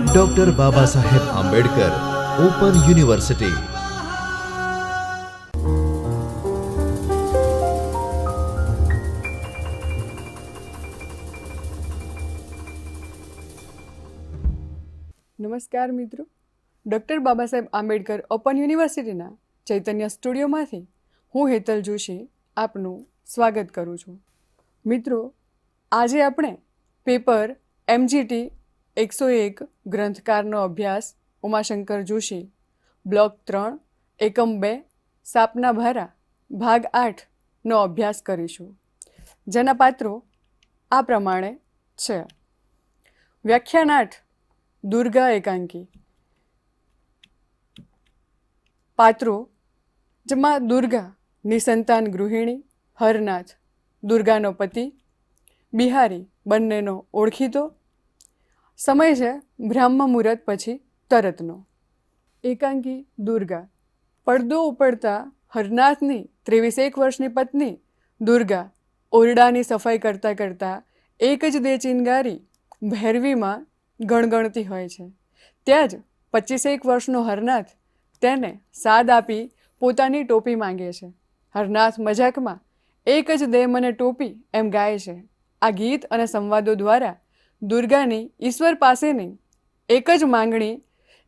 Doctor Baba Saheb Ambedkar open university. નમસ્કાર મિત્રો, doctor Baba Saheb Ambedkar open યુનિવર્સિટીના ચૈતન્ય સ્ટુડિયોમાંથી હું હેતલ જોશી આપનું સ્વાગત કરું છું. મિત્રો, આજે આપણે પેપર MGT 101 ગ્રંથકારનો અભ્યાસ ઉમાશંકર જોશી બ્લોક 3 એકમ 2 સાપના ભારા ભાગ 8નો અભ્યાસ કરીશું, જેના પાત્રો આ પ્રમાણે છે. વ્યાખ્યાન 8, દુર્ગા એકાંકી. પાત્રો જેમાં દુર્ગા નિસંતાન ગૃહિણી, હરનાથ દુર્ગાનો પતિ, બિહારી બંનેનો ઓળખીતો. સમય છે બ્રાહ્મ મુહૂર્ત પછી તરતનો. એકાંકી દુર્ગા. પડદો ઉપડતા હરનાથની 23 વર્ષની પત્ની દુર્ગા ઓરડાની સફાઈ કરતાં કરતાં એક જ દે ચિનગારી ભૈરવીમાં ગણગણતી હોય છે. ત્યાં જ 25 વર્ષનો હરનાથ તેને સાદ આપી પોતાની ટોપી માંગે છે. હરનાથ મજાકમાં એક જ દે મને ટોપી એમ ગાય છે. આ ગીત અને સંવાદો દ્વારા દુર્ગાની ઈશ્વર પાસેની એક જ માંગણી,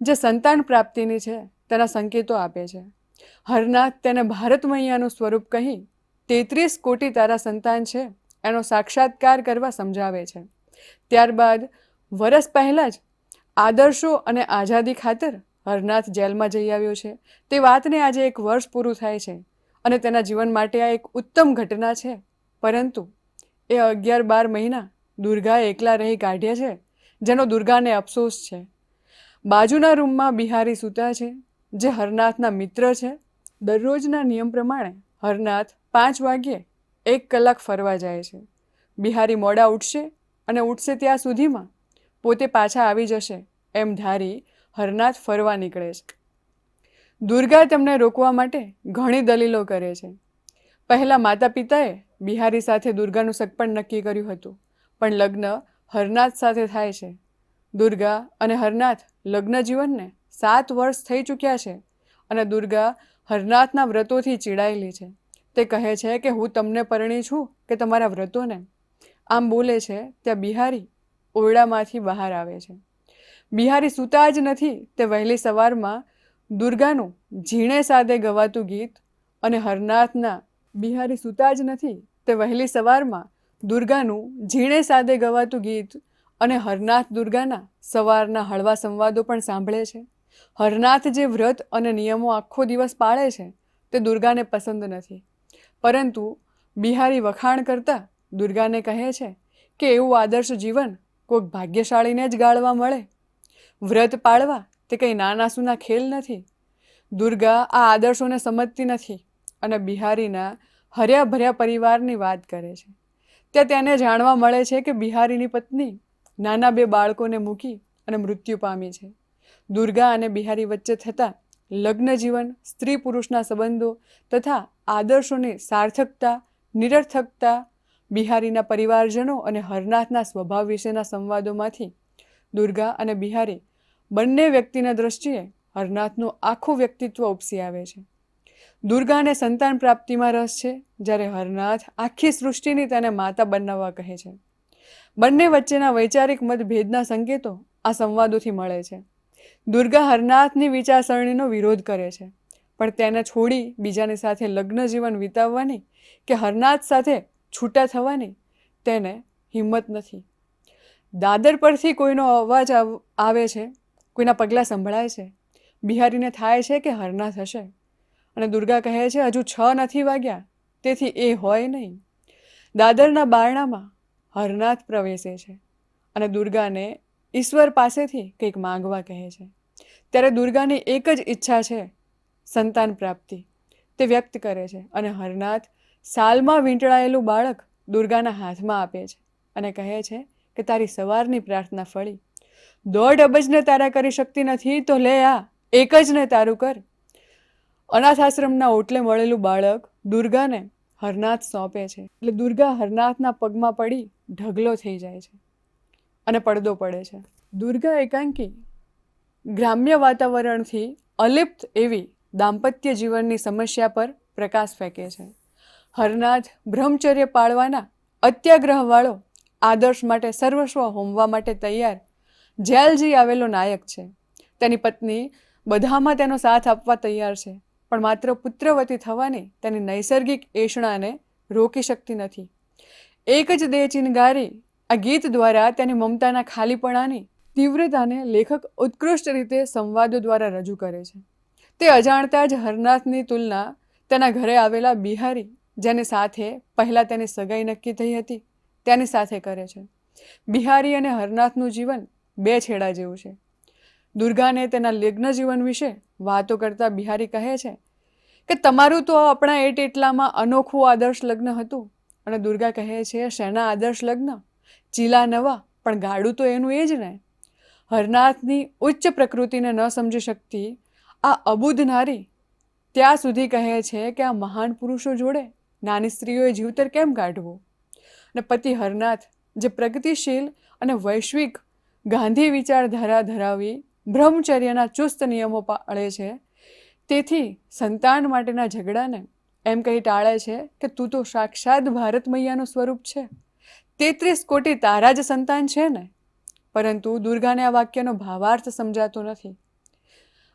જે સંતાન પ્રાપ્તિની છે, તેના સંકેતો આપે છે. હરનાથ તેને ભારત મૈયાનું સ્વરૂપ કહી 33 કોટી તારા સંતાન છે એનો સાક્ષાત્કાર કરવા સમજાવે છે. ત્યારબાદ વર્ષ પહેલાં જ આદર્શો અને આઝાદી ખાતર હરનાથ જેલમાં જઈ આવ્યો છે. તે વાતને આજે 1 વર્ષ પૂરું થાય છે અને તેના જીવન માટે આ એક ઉત્તમ ઘટના છે. પરંતુ એ 11-12 મહિના દુર્ગાએ એકલા રહી કાઢ્યા છે, જેનો દુર્ગાને અફસોસ છે. બાજુના રૂમમાં બિહારી સૂતા છે, જે હરનાથના મિત્ર છે. દરરોજના નિયમ પ્રમાણે હરનાથ 5 વાગ્યે 1 કલાક ફરવા જાય છે. બિહારી મોડા ઉઠશે અને ઉઠશે ત્યાં સુધીમાં પોતે પાછા આવી જશે એમ ધારી હરનાથ ફરવા નીકળે છે. દુર્ગા તેમને રોકવા માટે ઘણી દલીલો કરે છે. પહેલાં માતા પિતાએ બિહારી સાથે દુર્ગાનું સગપણ નક્કી કર્યું હતું, પણ લગ્ન હરનાથ સાથે થાય છે. દુર્ગા અને હરનાથ લગ્ન જીવનને 7 વર્ષ થઈ ચૂક્યા છે અને દુર્ગા હરનાથના વ્રતોથી ચીડાયેલી છે. તે કહે છે કે હું તમને પરણી છું કે તમારા વ્રતોને. આમ બોલે છે ત્યાં બિહારી ઓરડામાંથી બહાર આવે છે. બિહારી સૂતા જ નથી તે વહેલી સવારમાં દુર્ગાનું ઝીણે સાદે ગવાતું ગીત અને હરનાથના બિહારી સૂતા જ નથી તે વહેલી સવારમાં દુર્ગાનું ઝીણે સાદે ગવાતું ગીત અને હરનાથ દુર્ગાના સવારના હળવા સંવાદો પણ સાંભળે છે. હરનાથ જે વ્રત અને નિયમો આખો દિવસ પાળે છે તે દુર્ગાને પસંદ નથી, પરંતુ બિહારી વખાણ કરતા દુર્ગાને કહે છે કે એવું આદર્શ જીવન કોઈક ભાગ્યશાળીને જ ગાળવા મળે. વ્રત પાળવા તે કંઈ નાના સૂના ખેલ નથી. દુર્ગા આ આદર્શોને સમજતી નથી અને બિહારીના હર્યા ભર્યા પરિવારની વાત કરે છે. ત્યાં તેને જાણવા મળે છે કે બિહારીની પત્ની નાના 2 બાળકોને મૂકી અને મૃત્યુ પામી છે. દુર્ગા અને બિહારી વચ્ચે થતા લગ્ન જીવન, સ્ત્રી પુરુષના સંબંધો તથા આદર્શોની સાર્થકતા, નિરર્થકતા, બિહારીના પરિવારજનો અને હરનાથના સ્વભાવ વિશેના સંવાદોમાંથી દુર્ગા અને બિહારી બંને વ્યક્તિના દ્રષ્ટિએ હરનાથનું આખું વ્યક્તિત્વ ઉપસી આવે છે. દુર્ગાને સંતાન પ્રાપ્તિમાં રસ છે, જ્યારે હરનાથ આખી સૃષ્ટિની તેને માતા બનાવવા કહે છે. બંને વચ્ચેના વૈચારિક મતભેદના સંકેતો આ સંવાદોથી મળે છે. દુર્ગા હરનાથની વિચારસરણીનો વિરોધ કરે છે, પણ તેને છોડી બીજાની સાથે લગ્ન જીવન વિતાવવાની કે હરનાથ સાથે છૂટા થવાની તેને હિંમત નથી. દાદર પરથી કોઈનો અવાજ આવે છે, કોઈના પગલાં સંભળાય છે. બિહારીને થાય છે કે હરનાથ હશે અને દુર્ગા કહે છે હજુ 6 નથી વાગ્યા, તેથી એ હોય નહીં. દાદરના બારણામાં હરનાથ પ્રવેશે છે અને દુર્ગાને ઈશ્વર પાસેથી કંઈક માંગવા કહે છે. ત્યારે દુર્ગાની એક જ ઈચ્છા છે, સંતાન પ્રાપ્તિ. તે વ્યક્ત કરે છે અને હરનાથ સાલમાં વીંટળાયેલું બાળક દુર્ગાના હાથમાં આપે છે અને કહે છે કે તારી સવારની પ્રાર્થના ફળી. 1.5 અબજને તારા કરી શકતી નથી તો લે આ એક જ ને તારું કર. અનાથ આશ્રમના ઓટલે મળેલું બાળક દુર્ગાને હરનાથ સોંપે છે. એટલે દુર્ગા હરનાથના પગમાં પડી ઢગલો થઈ જાય છે અને પડદો પડે છે. દુર્ગા એકાંકી ગ્રામ્ય વાતાવરણથી અલિપ્ત એવી દાંપત્ય જીવનની સમસ્યા પર પ્રકાશ ફેંકે છે. હરનાથ બ્રહ્મચર્ય પાળવાના અત્યાગ્રહવાળો આદર્શ માટે સર્વસ્વ હોમવા માટે તૈયાર જેલજી આવેલો નાયક છે. તેની પત્ની બધામાં તેનો સાથ આપવા તૈયાર છે, પણ માત્ર પુત્રવતી થવાની તેની નૈસર્ગિક એષણાને રોકી શકતી નથી. એક જ દેહ ચિનગારી આ ગીત દ્વારા તેની મમતાના ખાલીપણાની તીવ્રતાને લેખક ઉત્કૃષ્ટ રીતે સંવાદો દ્વારા રજૂ કરે છે. તે અજાણતા જ હરનાથની તુલના તેના ઘરે આવેલા બિહારી, જેની સાથે પહેલાં તેની સગાઈ નક્કી થઈ હતી, તેની સાથે કરે છે. બિહારી અને હરનાથનું જીવન બે છેડા જેવું છે. દુર્ગાને તેના લગ્ન જીવન વિશે વાતો કરતા બિહારી કહે છે કે તમારું તો આપણા એટલામાં અનોખું આદર્શ લગ્ન હતું. અને દુર્ગા કહે છે, શેના આદર્શ લગ્ન? ચીલા નવા, પણ ગાડું તો એનું એ જ ને. હરનાથની ઉચ્ચ પ્રકૃતિને ન સમજી શકતી આ અબુધ નારી ત્યાં સુધી કહે છે કે આ મહાન પુરુષો જોડે નાની સ્ત્રીઓએ જીવતર કેમ કાઢવું? અને પતિ હરનાથ, જે પ્રગતિશીલ અને વૈશ્વિક ગાંધી વિચારધારા ધરાવી બ્રહ્મચર્યના ચુસ્ત નિયમો પાળે છે, તેથી સંતાન માટેના ઝઘડાને એમ કહી ટાળે છે કે તું તો સાક્ષાત ભારત મૈયાનું સ્વરૂપ છે, 33 કોટી તારા જ સંતાન છે ને. પરંતુ દુર્ગાને આ વાક્યનો ભાવાર્થ સમજાતો નથી.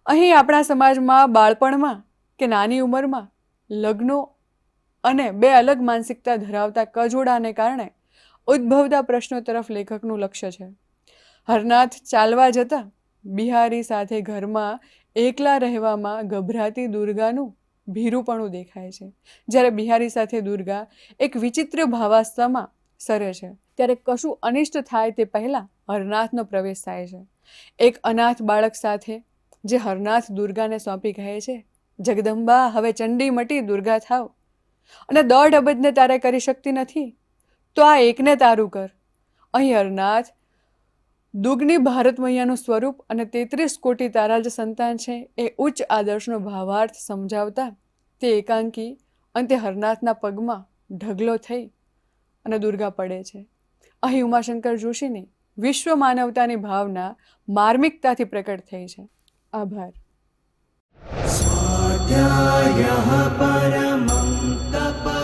અહીં આપણા સમાજમાં બાળપણમાં કે નાની ઉંમરમાં લગ્નો અને બે અલગ માનસિકતા ધરાવતા કજોડાને કારણે ઉદ્ભવતા પ્રશ્નો તરફ લેખકનું લક્ષ્ય છે. હરનાથ ચાલવા જતા બિહારી સાથે ઘરમાં એકલા રહેવામાં ગભરાતી દુર્ગાનું ભીરુપણું દેખાય છે. જ્યારે બિહારી સાથે દુર્ગા એક વિચિત્ર ભાવાવસ્થામાં સરે છે, ત્યારે કશું અનિષ્ટ થાય તે પહેલાં હરનાથનો પ્રવેશ થાય છે. એક અનાથ બાળક સાથે જે હરનાથ દુર્ગાને સોંપી કહે છે, જગદંબા, હવે ચંડી મટી દુર્ગા થાવ, અને 1.5 અબજને તારે કરી શકતી નથી, તો આ એકને તારું કર. અહીં હરનાથ દુગની ભારત મૈયાનું સ્વરૂપ અને 33 કોટી તારા જ સંતાન છે એ ઉચ્ચ આદર્શનો ભાવાર્થ સમજાવતા તે એકાંકી અંતે હરનાથના પગમાં ઢગલો થઈ અને દુર્ગા પડે છે. અહીં ઉમાશંકર જોશીની વિશ્વ માનવતાની ભાવના માર્મિકતાથી પ્રકટ થઈ છે. આભાર. स्वाध्यायः परमं तप